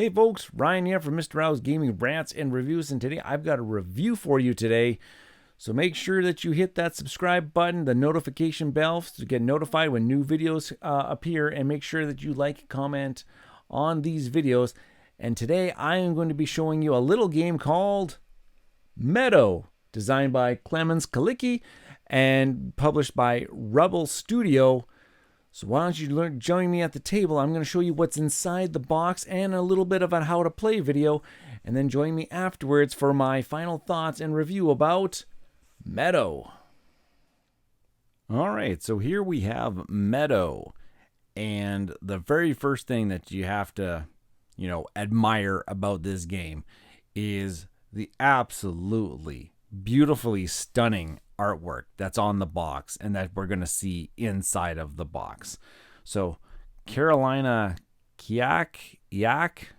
Hey folks, Ryan here from Mr. Row's Gaming Rants and Reviews, and today I've got a review for you today. So make sure that you hit that subscribe button, the notification bell to get notified when new videos appear, and make sure that you like, comment on these videos. And today I am going to be showing you a little game called Meadow, designed by Klemens, Kalicki, and published by Rebel Studio. So why don't you join me at the table? I'm going to show you what's inside the box and a little bit of a how to play video. And then join me afterwards for my final thoughts and review about Meadow. Alright, so here we have Meadow. And the very first thing that you have to, admire about this game is the absolutely beautifully stunning artwork that's on the box and that we're going to see inside of the box. So Karolina, Kyak,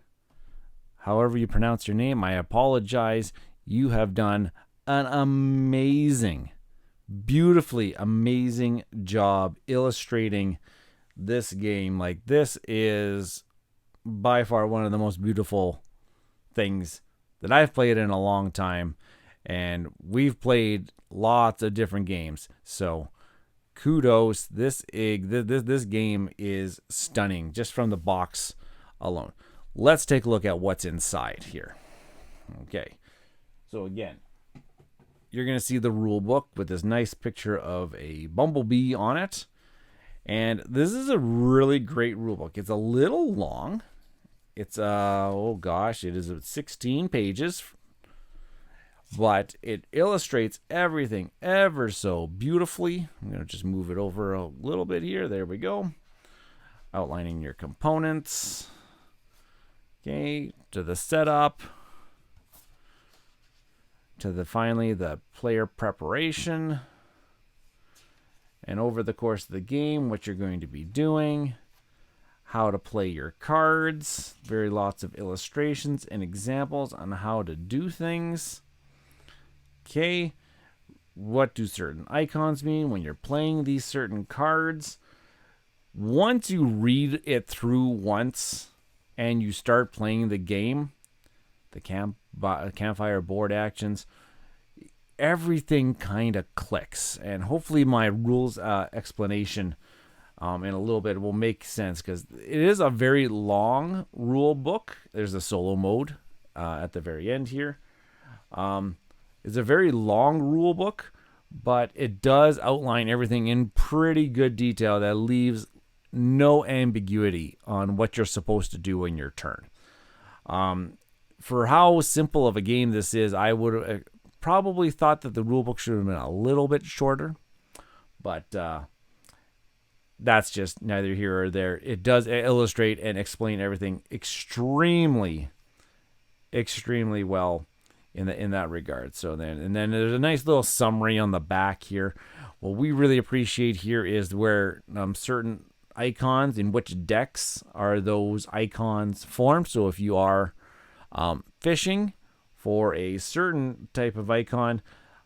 however you pronounce your name, I apologize. You have done an amazing, beautifully amazing job illustrating this game. Like, this is by far one of the most beautiful things that I've played in a long time. And we've played lots of different games, so kudos. This game is stunning just from the box alone. Let's take a look at what's inside here. Okay, so again, you're gonna see the rule book with this nice picture of a bumblebee on it, and this is a really great rule book. It's a little long. It's it is 16 pages. But it illustrates everything ever so beautifully. I'm going to just move it over a little bit here. There we go. Outlining your components. Okay, to the setup. To finally the player preparation. And over the course of the game, what you're going to be doing. How to play your cards. Lots of illustrations and examples on how to do things. Okay, what do certain icons mean when you're playing these certain cards? Once you read it through once and you start playing the game, the campfire board actions, everything kind of clicks. And hopefully my rules explanation in a little bit will make sense, because it is a very long rule book. There's a solo mode at the very end here. It's a very long rule book, but it does outline everything in pretty good detail that leaves no ambiguity on what you're supposed to do in your turn. For how simple of a game this is, I would have probably thought that the rule book should have been a little bit shorter, but that's just neither here or there. It does illustrate and explain everything extremely well in that regard. So then there's a nice little summary on the back here. What we really appreciate here is where certain icons in which decks are those icons formed. So if you are fishing for a certain type of icon,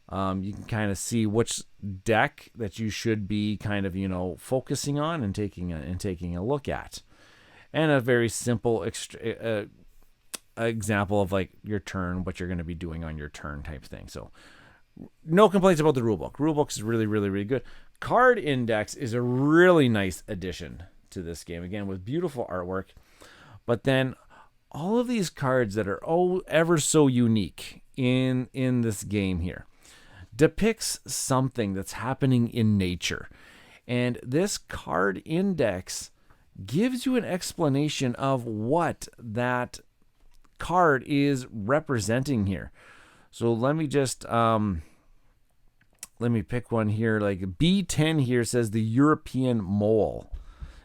you can kind of see which deck that you should be kind of focusing on and taking a look at. And a very simple example of like your turn, what you're going to be doing on your turn type thing. So no complaints about the rulebook. Rulebook is really, really, really good. Card Index is a really nice addition to this game, again with beautiful artwork. But then all of these cards that are ever so unique in this game here depicts something that's happening in nature. And this Card Index gives you an explanation of what that card is representing here. So let me just let me pick one here. Like B10 here says the European mole,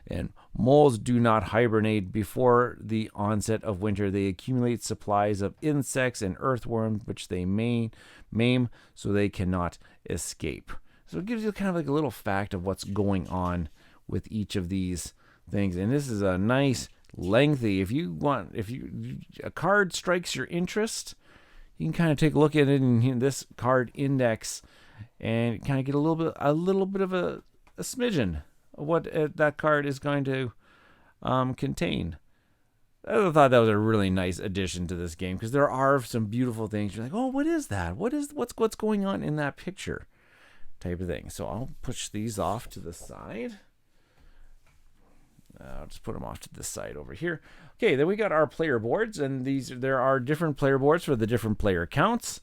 and moles do not hibernate before the onset of winter. They accumulate supplies of insects and earthworms which they maim so they cannot escape. So it gives you kind of like a little fact of what's going on with each of these things. And this is a nice lengthy, if a card strikes your interest, you can kind of take a look at it in this Card Index and kind of get a little bit of a smidgen of what that card is going to contain. I thought that was a really nice addition to this game because there are some beautiful things. You're like, oh, what is that? What's going on in that picture? Type of thing. So I'll push these off to the side. I'll just put them off to this side over here. Okay, then we got our player boards, and there are different player boards for the different player counts.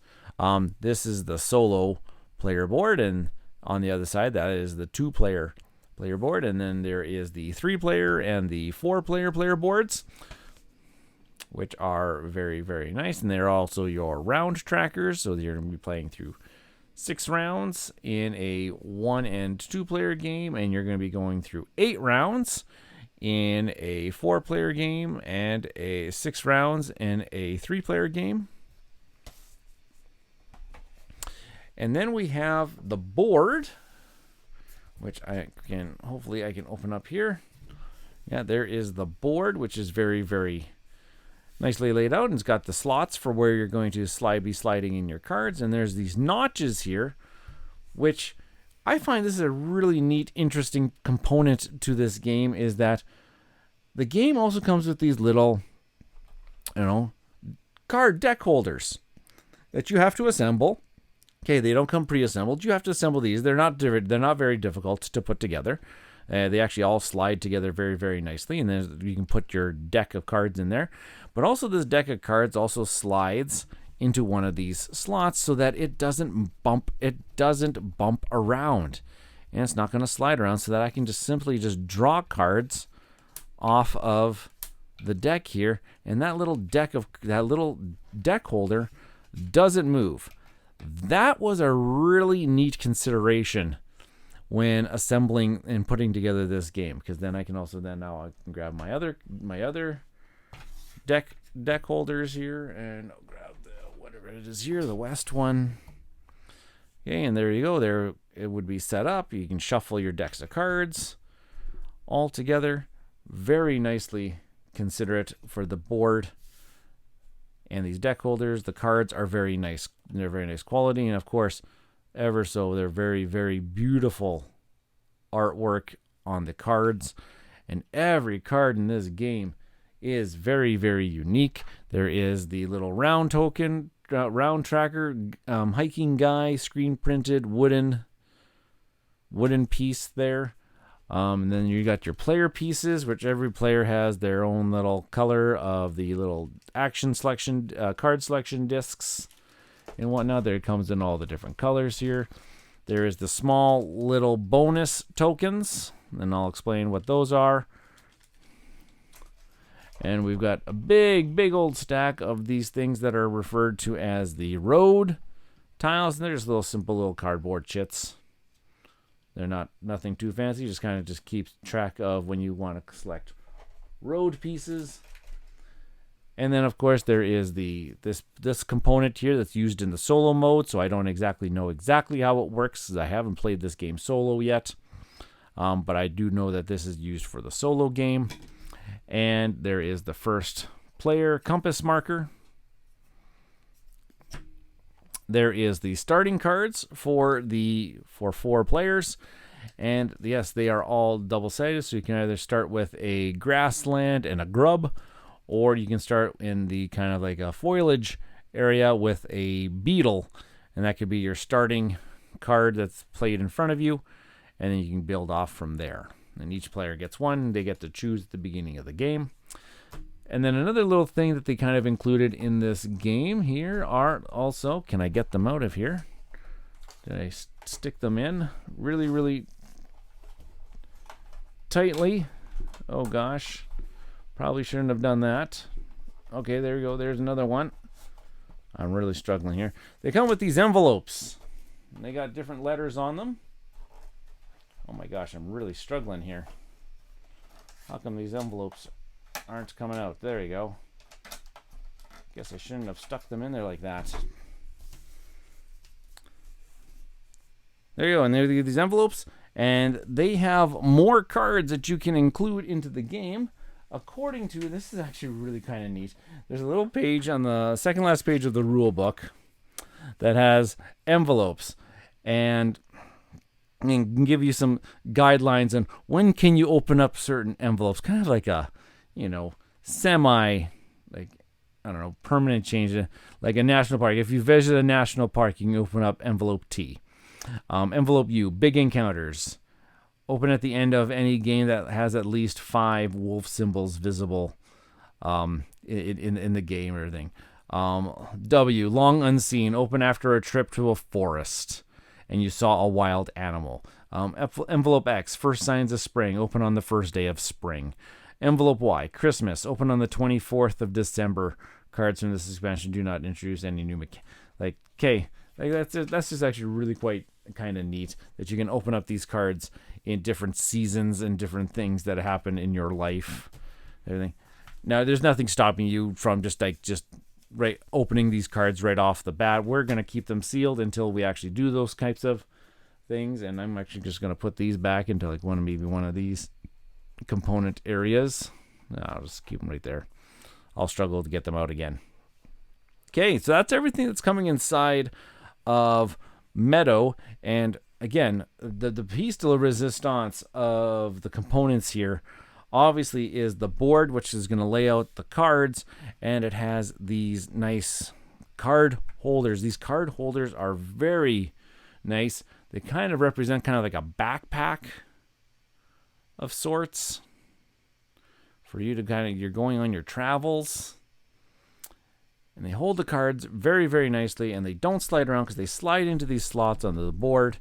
This is the solo player board, and on the other side, that is the 2-player player board, and then there is the 3-player and the 4-player player boards, which are very, very nice, and they're also your round trackers, so you're going to be playing through 6 rounds in a 1- and 2-player game, and you're going to be going through 8 rounds in a 4-player game and 6 rounds in a 3-player game. And then we have the board, which hopefully I can open up here. Yeah, there is the board, which is very, very nicely laid out, and it's got the slots for where you're going to be sliding in your cards. And there's these notches here, which I find this is a really neat, interesting component to this game, is that the game also comes with these little, card deck holders that you have to assemble. Okay, they don't come pre-assembled. You have to assemble these. They're not very difficult to put together. They actually all slide together very, very nicely, and then you can put your deck of cards in there. But also, this deck of cards also slides into one of these slots so that it doesn't bump. It doesn't bump around, and it's not going to slide around. So that I can just simply draw cards off of the deck here, and that little deck holder doesn't move. That was a really neat consideration when assembling and putting together this game, because then I can also now I can grab my other deck holders here, and I'll grab whatever it is here, the West one. Okay, and there you go. There it would be set up. You can shuffle your decks of cards all together. Very nicely considerate for the board and these deck holders. The cards are very nice. They're very nice quality, and of course, they're very, very beautiful artwork on the cards. And every card in this game is very, very unique. There is the little round token, round tracker, hiking guy, screen printed wooden piece there. And then you got your player pieces, which every player has their own little color of the little action selection, card selection discs and whatnot. There it comes in all the different colors here. There is the small little bonus tokens, and I'll explain what those are. And we've got a big, big old stack of these things that are referred to as the road tiles. And they're just simple cardboard chits. They're nothing too fancy. Just kind of keeps track of when you want to select road pieces. And then, of course, there is this component here that's used in the solo mode. So I don't exactly know how it works, because I haven't played this game solo yet. But I do know that this is used for the solo game. And there is the first player compass marker. There is the starting cards for 4 players, and yes, they are all double-sided. So you can either start with a grassland and a grub, or you can start in the kind of like a foliage area with a beetle, and that could be your starting card that's played in front of you, and then you can build off from there. And each player gets one. They get to choose at the beginning of the game. And then another little thing that they kind of included in this game here are also, can I get them out of here? Did I stick them in really, really tightly? Oh gosh, probably shouldn't have done that. Okay, there you go. There's another one. I'm really struggling here. They come with these envelopes, and they got different letters on them. Oh my gosh, I'm really struggling here. How come these envelopes aren't coming out? There you go. Guess I shouldn't have stuck them in there like that. There you go, and there are these envelopes, and they have more cards that you can include into the game. According to, this is actually really kind of neat. There's a little page on the second last page of the rule book that has envelopes, and can give you some guidelines on when can you open up certain envelopes, kind of like a, semi, like, I don't know, permanent change, like a national park. If you visit a national park, you can open up envelope T. Envelope U, big encounters. Open at the end of any game that has at least 5 wolf symbols visible in the game or everything. W, long unseen. Open after a trip to a forest and you saw a wild animal. Envelope X, first signs of spring. Open on the first day of spring. Envelope Y, Christmas. Open on the 24th of December. Cards from this expansion do not introduce any new that's just actually really quite kind of neat that you can open up these cards in different seasons and different things that happen in your life. Everything. Now, there's nothing stopping you from just opening these cards right off the bat. We're going to keep them sealed until we actually do those types of things, and I'm actually just going to put these back into like one of these component areas. I'll just keep them right there. I'll struggle to get them out again. Okay, so that's everything that's coming inside of Meadow, and again, the piece de la resistance of the components here obviously is the board, which is going to lay out the cards, and it has these nice card holders. These card holders are very nice. They kind of represent kind of like a backpack of sorts for you to you're going on your travels. And they hold the cards very, very nicely, and they don't slide around because they slide into these slots on the board.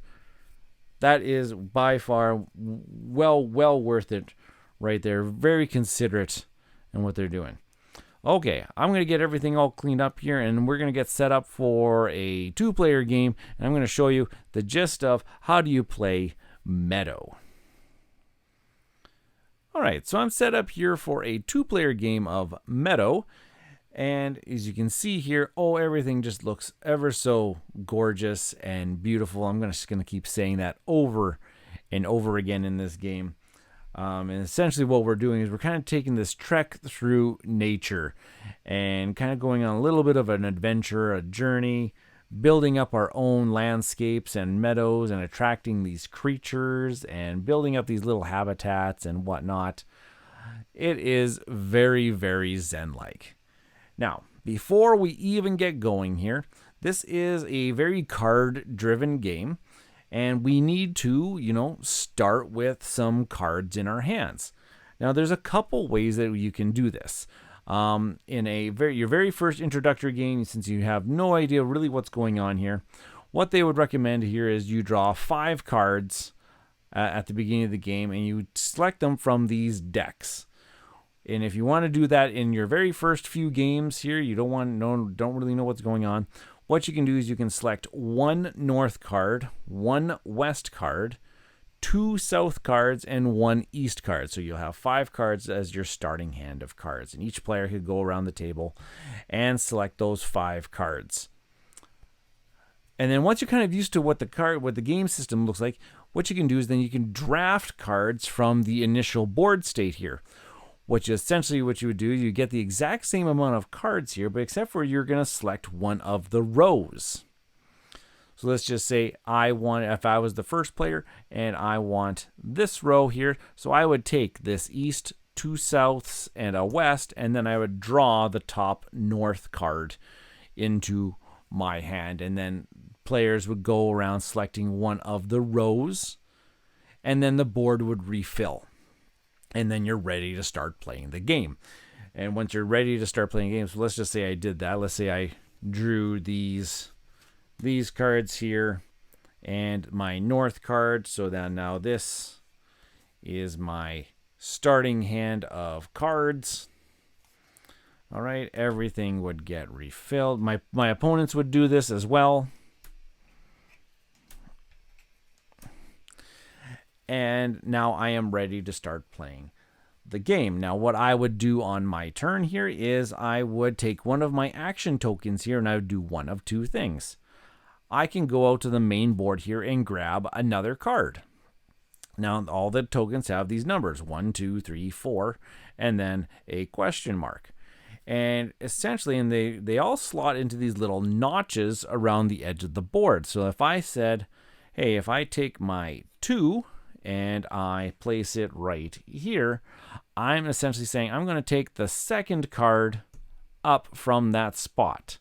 That is by far well worth it right there. Very considerate in what they're doing. Okay, I'm going to get everything all cleaned up here, and we're going to get set up for a 2-player game, and I'm going to show you the gist of how do you play Meadow. All right, so I'm set up here for a 2-player game of Meadow. And as you can see here, everything just looks ever so gorgeous and beautiful. I'm just going to keep saying that over and over again in this game. And essentially what we're doing is we're kind of taking this trek through nature and kind of going on a little bit of an adventure, a journey, building up our own landscapes and meadows and attracting these creatures and building up these little habitats and whatnot. It is very, very Zen-like. Now, before we even get going here, this is a very card-driven game, and we need to, start with some cards in our hands. Now, there's a couple ways that you can do this. In your very first introductory game, since you have no idea really what's going on here, what they would recommend here is you draw 5 cards at the beginning of the game, and you select them from these decks. And if you want to do that in your very first few games here, you don't really know what's going on, what you can do is you can select 1 north card, 1 west card, 2 south cards, and 1 east card. So you'll have 5 cards as your starting hand of cards. And each player could go around the table and select those 5 cards. And then once you're kind of used to what the game system looks like, what you can do is then you can draft cards from the initial board state here. Which is essentially what you would do, you get the exact same amount of cards here, but except for you're going to select one of the rows. So let's just say if I was the first player and I want this row here, so I would take this east, 2 souths, and a west, and then I would draw the top north card into my hand, and then players would go around selecting one of the rows, and then the board would refill. And then you're ready to start playing the game. And once you're ready to start playing games, so let's just say I did that. Let's say I drew these cards here and my north card. So then now this is my starting hand of cards. All right, everything would get refilled. My opponents would do this as well. And now I am ready to start playing the game. Now what I would do on my turn here is I would take one of my action tokens here and I would do one of 2 things. I can go out to the main board here and grab another card. Now all the tokens have these numbers, 1, 2, 3, 4, and then a question mark. And essentially, they all slot into these little notches around the edge of the board. So if I said, hey, if I take my 2 and I place it right here, I'm essentially saying I'm going to take the second card up from that spot.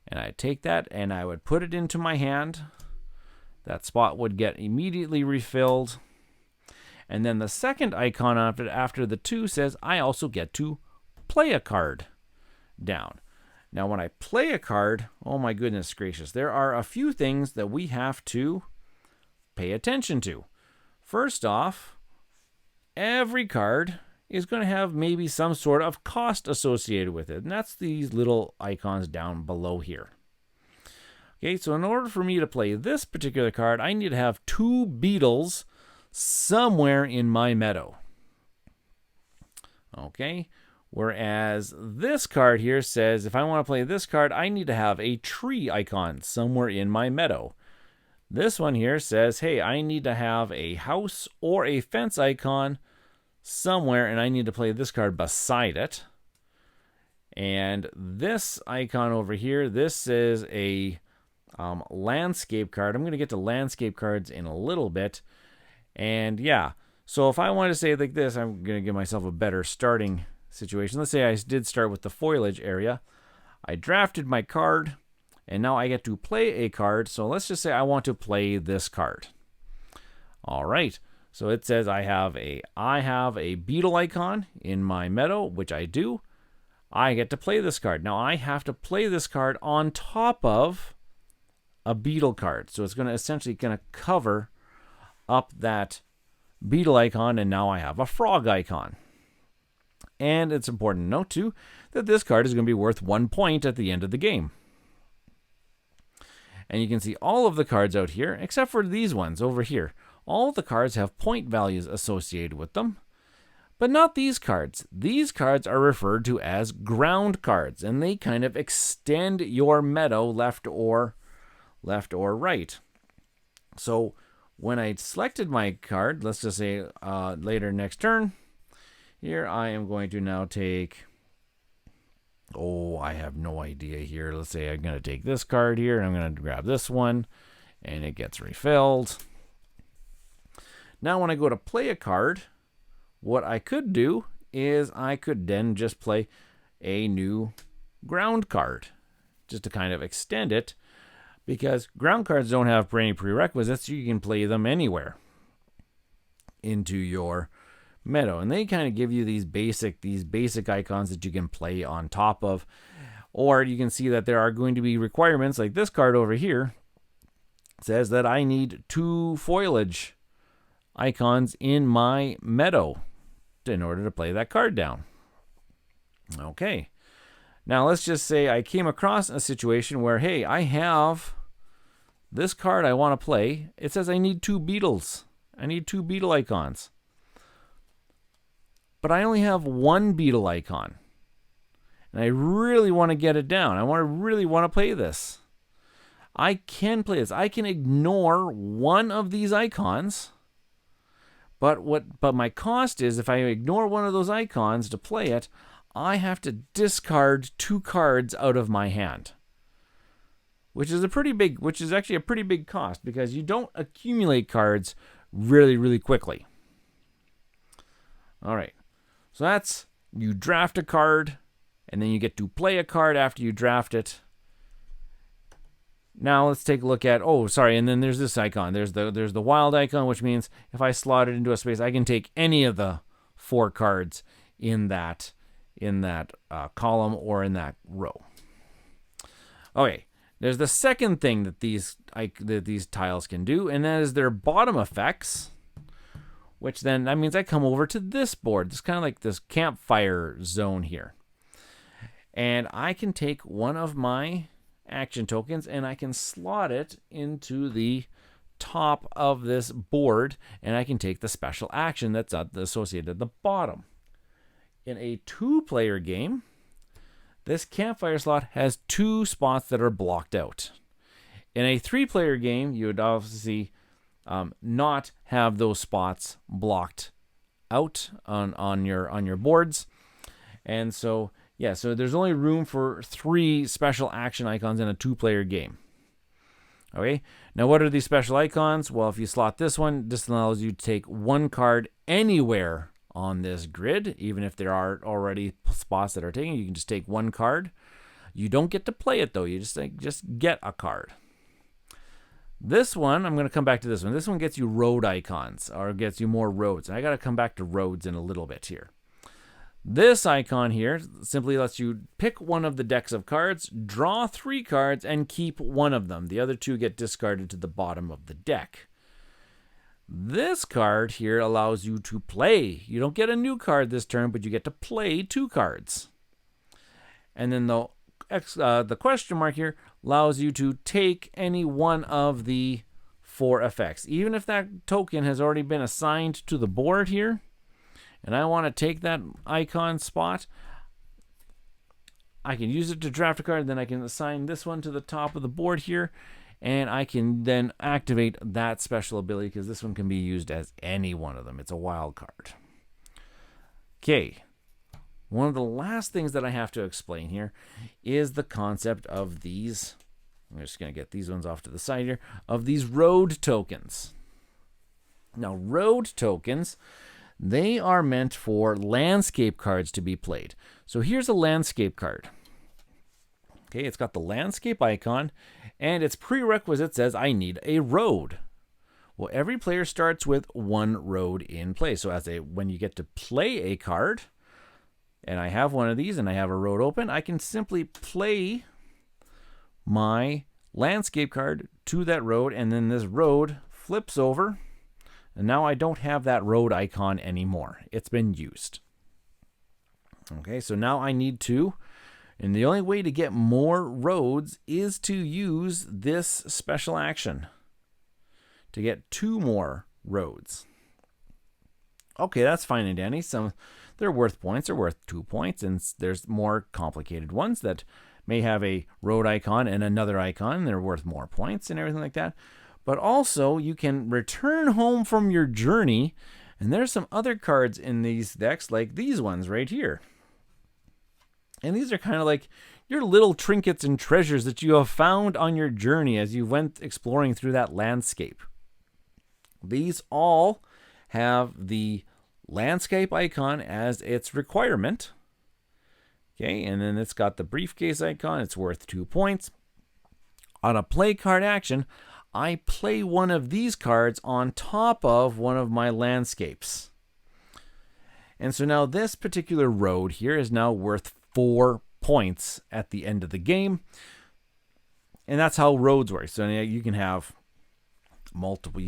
And I take that and I would put it into my hand. That spot would get immediately refilled. And then the second icon after the 2 says I also get to play a card down. Now when I play a card, oh my goodness gracious, there are a few things that we have to pay attention to. First off, every card is going to have maybe some sort of cost associated with it. And that's these little icons down below here. Okay, so in order for me to play this particular card, I need to have 2 beetles somewhere in my meadow. Okay, whereas this card here says if I want to play this card, I need to have a tree icon somewhere in my meadow. This one here says, hey, I need to have a house or a fence icon somewhere, and I need to play this card beside it. And this icon over here, this is a landscape card. I'm going to get to landscape cards in a little bit. And yeah, so if I want to say it like this, I'm going to give myself a better starting situation. Let's say I did start with the foliage area. I drafted my card, and now I get to play a card. So let's just say I want to play this card. All right. So it says I have a beetle icon in my meadow, which I do. I get to play this card. Now I have to play this card on top of a beetle card. So it's going to essentially cover up that beetle icon, and now I have a frog icon. And it's important to note too that this card is going to be worth 1 point at the end of the game. And you can see all of the cards out here, except for these ones over here. All of the cards have point values associated with them, but not these cards. These cards are referred to as ground cards, and they kind of extend your meadow left or right. So when I selected my card, let's just say later next turn, here I am going to now take, I have no idea here. Let's say I'm going to take this card here, and I'm going to grab this one, and it gets refilled. Now when I go to play a card, what I could do is I could then just play a new ground card, just to kind of extend it, because ground cards don't have any prerequisites. You can play them anywhere into your meadow, and they kind of give you these basic icons that you can play on top of. Or you can see that there are going to be requirements, like this card over here says that I need 2 foliage icons in my meadow in order to play that card down. Okay, now let's just say I came across a situation where, hey, I have this card I want to play. It says I need 2 beetles. I need 2 beetle icons. But I only have 1 beetle icon. And I really want to get it down. I really want to play this. I can play this. I can ignore one of these icons. But my cost is, if I ignore one of those icons to play it, I have to discard 2 cards out of my hand, which is actually a pretty big cost, because you don't accumulate cards really, really quickly. All right, so that's, you draft a card, and then you get to play a card after you draft it. Now let's take a look at, and then there's this icon. There's the wild icon, which means if I slot it into a space, I can take any of the 4 cards in that column or in that row. Okay, there's the second thing that these tiles can do, and that is their bottom effects, which then, that means I come over to this board. It's kind of like this campfire zone here. And I can take one of my action tokens and I can slot it into the top of this board, and I can take the special action that's associated at the bottom. In a 2-player game, this campfire slot has 2 spots that are blocked out. In a 3-player game, you would obviously not have those spots blocked out on your boards. And so, so there's only room for 3 special action icons in a 2-player game. Okay, now what are these special icons? Well, if you slot this one, this allows you to take one card anywhere on this grid. Even if there are already spots that are taken, you can just take one card. You don't get to play it though. You just get a card. This one, I'm going to come back to this one. This one gets you road icons, or gets you more roads. And I got to come back to roads in a little bit here. This icon here simply lets you pick one of the decks of cards, draw 3 cards, and keep one of them. The other 2 get discarded to the bottom of the deck. This card here allows you to play. You don't get a new card this turn, but you get to play 2 cards. And then the question mark here allows you to take any one of the 4 effects. Even if that token has already been assigned to the board here, and I want to take that icon spot, I can use it to draft a card, then I can assign this one to the top of the board here, and I can then activate that special ability because this one can be used as any one of them. It's a wild card. Okay, one of the last things that I have to explain here is the concept of these, I'm just going to get these ones off to the side here, of these road tokens. Now, road tokens, they are meant for landscape cards to be played. So here's a landscape card. Okay, it's got the landscape icon, and its prerequisite says I need a road. Well, every player starts with 1 road in play. So when you get to play a card, and I have one of these and I have a road open, I can simply play my landscape card to that road, and then this road flips over. And now I don't have that road icon anymore. It's been used. Okay, so now I need to, and the only way to get more roads is to use this special action to get 2 more roads. Okay, that's fine and dandy. They're worth points. They're worth 2 points, and there's more complicated ones that may have a road icon and another icon. They're worth more points and everything like that. But also, you can return home from your journey, and there's some other cards in these decks, like these ones right here. And these are kind of like your little trinkets and treasures that you have found on your journey as you went exploring through that landscape. These all have the landscape icon as its requirement. Okay, and then it's got the briefcase icon. It's worth 2 points. On a play card action, I play one of these cards on top of one of my landscapes. And so now this particular road here is now worth 4 points at the end of the game. And that's how roads work. So you can have multiple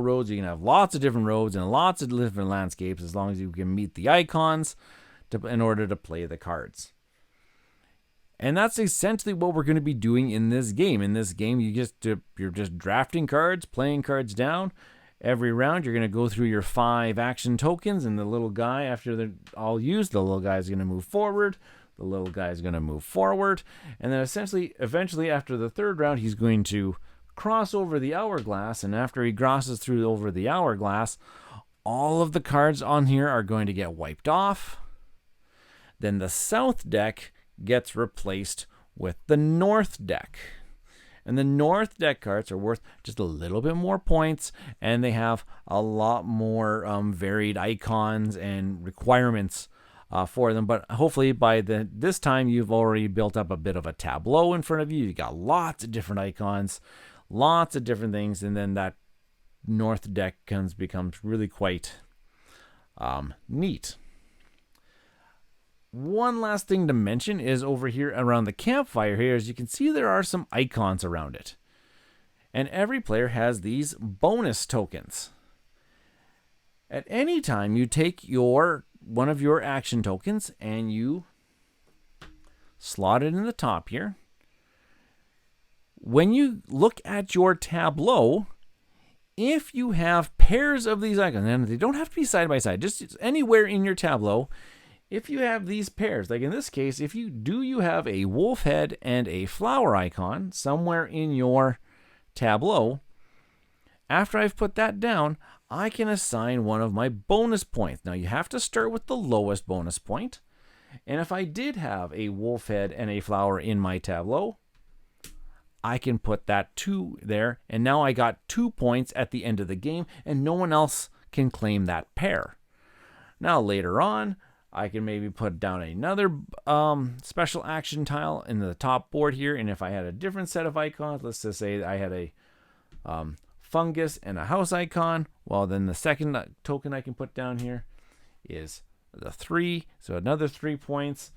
roads, you can have lots of different roads and lots of different landscapes as long as you can meet the icons in order to play the cards. And that's essentially what we're going to be doing in this game. In this game, you're just drafting cards, playing cards down. Every round, you're going to go through your 5 action tokens, and the little guy, after they're all used, the little guy is going to move forward. The little guy is going to move forward. And then eventually, after the 3rd round, he's going to cross over the hourglass. And after he crosses through over the hourglass, all of the cards on here are going to get wiped off. Then the south deck gets replaced with the north deck. And the north deck cards are worth just a little bit more points, and they have a lot more varied icons and requirements for them. But hopefully by this time you've already built up a bit of a tableau in front of you. You got lots of different icons, lots of different things, and then that north deck becomes really quite neat. One last thing to mention is over here around the campfire here, as you can see, there are some icons around it. And every player has these bonus tokens. At any time, you take one of your action tokens and you slot it in the top here. When you look at your tableau, if you have pairs of these icons, and they don't have to be side by side, just anywhere in your tableau, if you have these pairs, like in this case, if you have a wolf head and a flower icon somewhere in your tableau, after I've put that down, I can assign one of my bonus points. Now you have to start with the lowest bonus point. And if I did have a wolf head and a flower in my tableau, I can put that 2 there, and now I got 2 points at the end of the game, and no one else can claim that pair. Now later on, I can maybe put down another special action tile in the top board here, and if I had a different set of icons, let's just say I had a fungus and a house icon, well then the second token I can put down here is the 3, so another 3 points.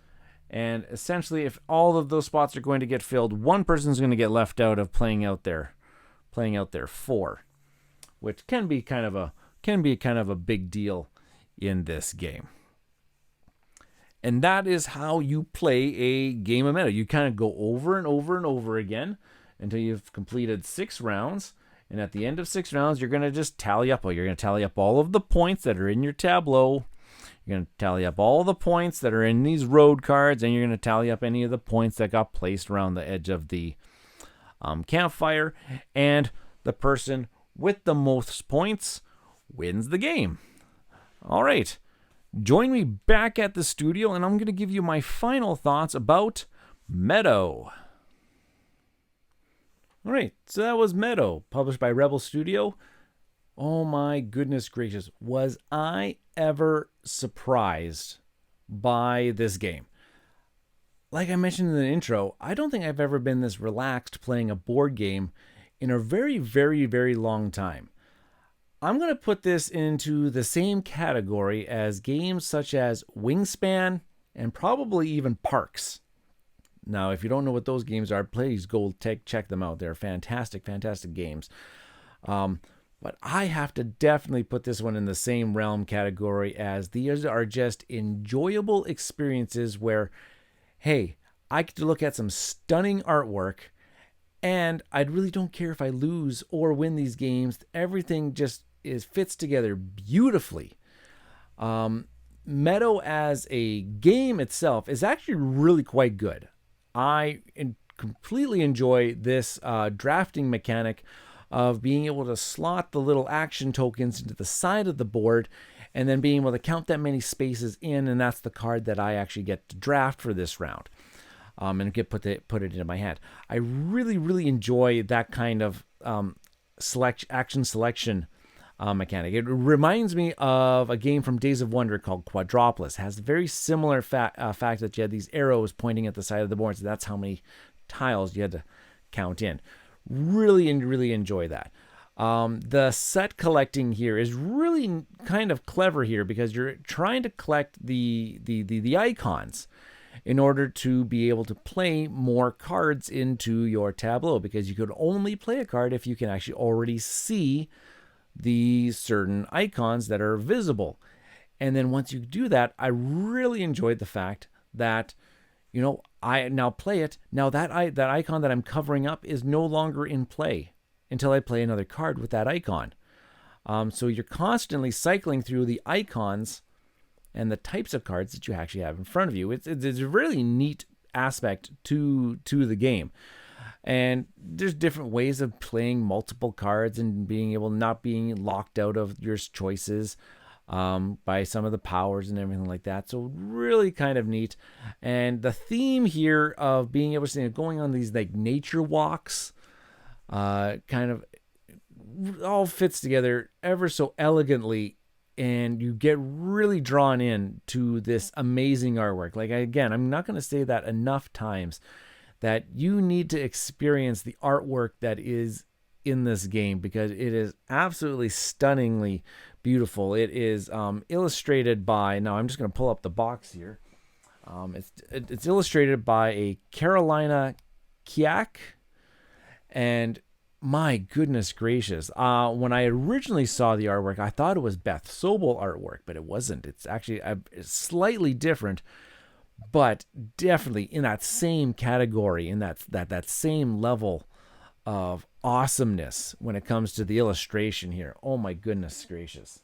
And essentially, if all of those spots are going to get filled, one person's going to get left out of playing out their 4, which can be kind of a big deal in this game. And that is how you play a game of Meadow. You kind of go over and over and over again until you've completed 6 rounds. And at the end of 6 rounds, you're going to just tally up. You're going to tally up all of the points that are in your tableau. You're going to tally up all the points that are in these road cards, and you're going to tally up any of the points that got placed around the edge of the campfire. And the person with the most points wins the game. All right. Join me back at the studio, and I'm going to give you my final thoughts about Meadow. All right, so that was Meadow, published by Rebel Studio. Oh my goodness gracious, was I ever surprised by this game. Like I mentioned in the intro, I don't think I've ever been this relaxed playing a board game in a very, very, very long time. I'm going to put this into the same category as games such as Wingspan and probably even Parks. Now, if you don't know what those games are, please go check them out. They're fantastic, fantastic games. But I have to definitely put this one in the same realm category, as these are just enjoyable experiences where, hey, I get to look at some stunning artwork, and I really don't care if I lose or win these games. Everything just fits together beautifully. Meadow as a game itself is actually really quite good. I completely enjoy this drafting mechanic of being able to slot the little action tokens into the side of the board and then being able to count that many spaces in, and that's the card that I actually get to draft for this round and put it into my hand. I really, really enjoy that kind of action selection mechanic. It reminds me of a game from Days of Wonder called Quadropolis. It has a very similar fact that you had these arrows pointing at the side of the board, so that's how many tiles you had to count in. Really enjoy that. The set collecting here is really kind of clever here, because you're trying to collect the icons in order to be able to play more cards into your tableau, because you could only play a card if you can actually already see the certain icons that are visible. And then once you do that, I really enjoyed the fact that, you know, I now play it. Now that icon that I'm covering up is no longer in play until I play another card with that icon. So you're constantly cycling through the icons and the types of cards that you actually have in front of you. It's a really neat aspect to the game. And there's different ways of playing multiple cards and being able not being locked out of your choices by some of the powers and everything like that. So really kind of neat. And the theme here of being able to going on these like nature walks kind of all fits together ever so elegantly, and you get really drawn in to this amazing artwork. Like, again, I'm not going to say that enough times, that you need to experience the artwork that is in this game, because it is absolutely stunningly beautiful. It is illustrated by, now I'm just going to pull up the box here. It's illustrated by a Karolina Kyak, and my goodness gracious, when I originally saw the artwork, I thought it was Beth Sobel artwork, but it wasn't. It's actually slightly different, but definitely in that same category, in that same level of awesomeness when it comes to the illustration here. Oh my goodness gracious.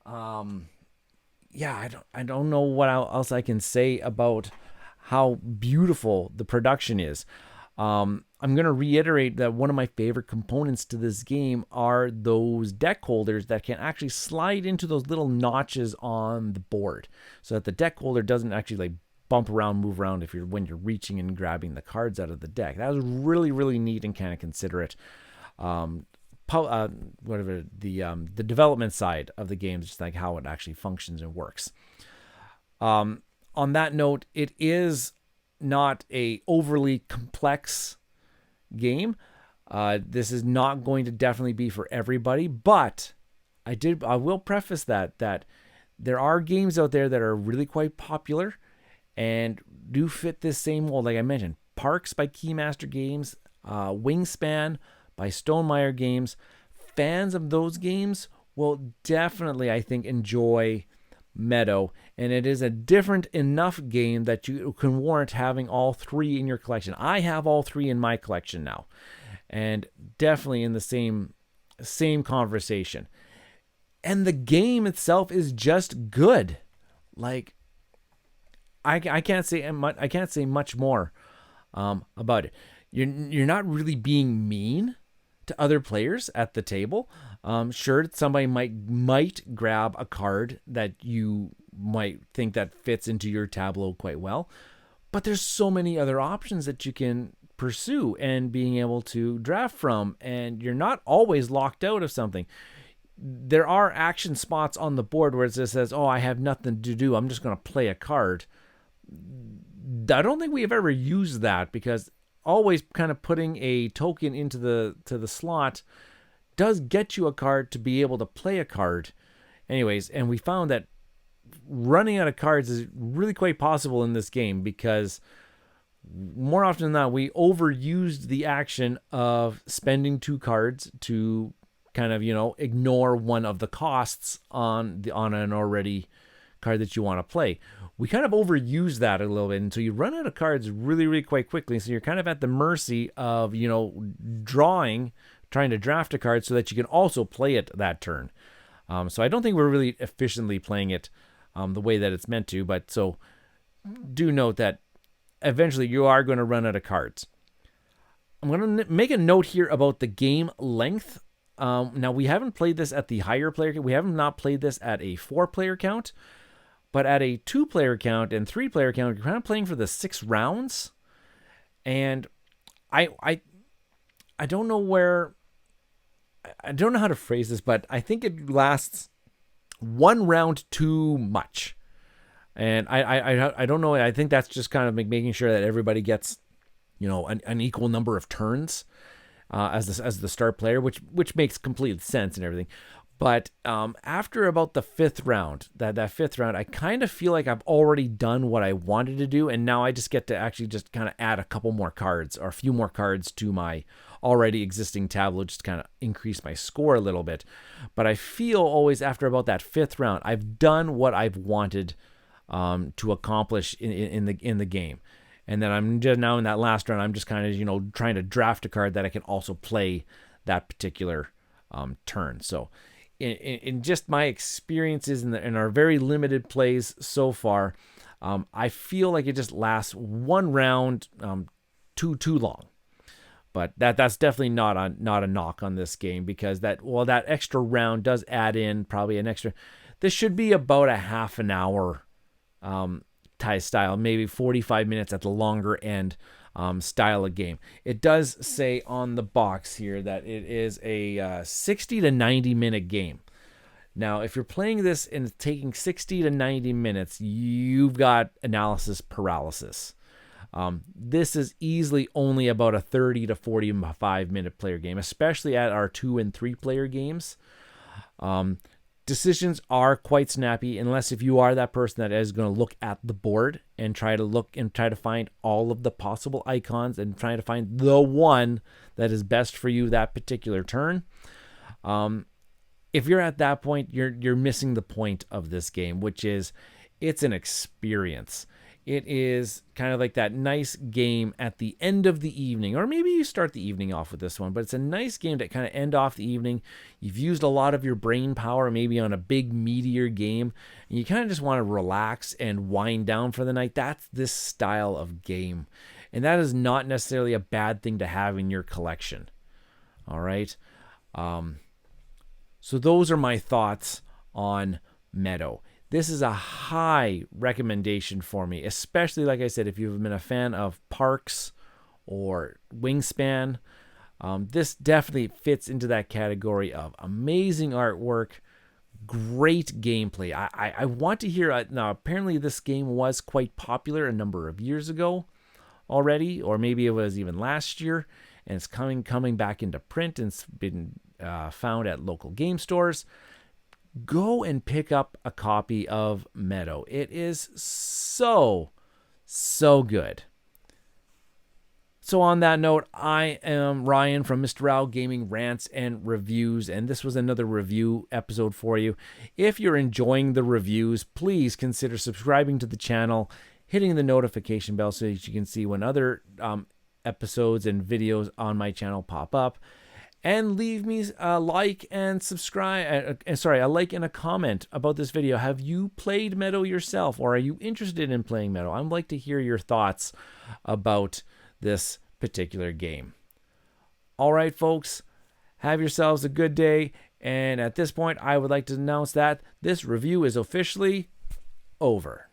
Yeah, I don't know what else I can say about how beautiful the production is. I'm going to reiterate that one of my favorite components to this game are those deck holders that can actually slide into those little notches on the board, so that the deck holder doesn't actually like bump around, move around when you're reaching and grabbing the cards out of the deck. That was really, really neat and kind of considerate. Whatever the development side of the game, just like how it actually functions and works. On that note, it is not a overly complex game. This is not going to definitely be for everybody, but I will preface that there are games out there that are really quite popular and do fit this same mold. Like I mentioned, Parks by Keymaster Games, Wingspan by Stonemaier Games. Fans of those games will definitely, I think, enjoy Meadow, and it is a different enough game that you can warrant having all three in your collection. I have all three in my collection now, and definitely in the same conversation. And the game itself is just good. Like, I can't say much more about it. You're not really being mean to other players at the table. Sure, somebody might grab a card that you might think that fits into your tableau quite well, but there's so many other options that you can pursue and being able to draft from, and you're not always locked out of something. There are action spots on the board where it just says, "Oh, I have nothing to do. I'm just going to play a card." I don't think we have ever used that, because always kind of putting a token into the slot does get you a card to be able to play a card. Anyways, and we found that running out of cards is really quite possible in this game, because more often than not, we overused the action of spending 2 cards to kind of, ignore one of the costs on an already card that you want to play. We kind of overuse that a little bit, and so you run out of cards really, really quite quickly. So you're kind of at the mercy of, trying to draft a card so that you can also play it that turn. So I don't think we're really efficiently playing it the way that it's meant to, but so do note that eventually you are going to run out of cards. I'm going to make a note here about the game length. Now, we haven't played this at the higher player count. We have not played this at a 4-player count, but at a 2-player count and 3-player count, you're kind of playing for the 6 rounds. And I don't know how to phrase this, but I think it lasts 1 round too much. And I don't know. I think that's just kind of making sure that everybody gets, an equal number of turns as the start player, which makes complete sense and everything. But after about the 5th round, that 5th round, I kind of feel like I've already done what I wanted to do, and now I just get to actually just kind of add a couple more cards or a few more cards to my already existing tableau, just kind of increase my score a little bit. But I feel always after about that 5th round, I've done what I've wanted to accomplish in the game. And then I'm just now in that last round, I'm just kind of, trying to draft a card that I can also play that particular turn. So in just my experiences in our very limited plays so far, I feel like it just lasts 1 round too long. But that's definitely not a knock on this game, because that extra round does add in probably an extra. This should be about a half an hour style, maybe 45 minutes at the longer end style of game. It does say on the box here that it is a 60 to 90 minute game. Now, if you're playing this and it's taking 60 to 90 minutes, you've got analysis paralysis. This is easily only about a 30 to 45 minute player game, especially at our 2 and 3 player games. Decisions are quite snappy, unless if you are that person that is going to look at the board and try to find all of the possible icons and try to find the one that is best for you that particular turn. If you're at that point, you're missing the point of this game, which is it's an experience. It is kind of like that nice game at the end of the evening, or maybe you start the evening off with this one, but it's a nice game to kind of end off the evening. You've used a lot of your brain power, maybe on a big meatier game, and you kind of just want to relax and wind down for the night. That's this style of game, and that is not necessarily a bad thing to have in your collection. All right. So those are my thoughts on Meadow. This is a high recommendation for me, especially, like I said, if you've been a fan of Parks or Wingspan. This definitely fits into that category of amazing artwork, great gameplay. I want to hear, now apparently this game was quite popular a number of years ago already, or maybe it was even last year, and it's coming back into print and it's been found at local game stores. Go and pick up a copy of Meadow. It is so good. So on that note, I am Ryan from Mr. Rao Gaming Rants and Reviews, and this was another review episode for you. If you're enjoying the reviews, please consider subscribing to the channel, hitting the notification bell so that you can see when other episodes and videos on my channel pop up, and leave me a like and subscribe. A like and a comment about this video. Have you played Meadow yourself, or are you interested in playing Meadow? I'd like to hear your thoughts about this particular game. All right, folks, have yourselves a good day. And at this point, I would like to announce that this review is officially over.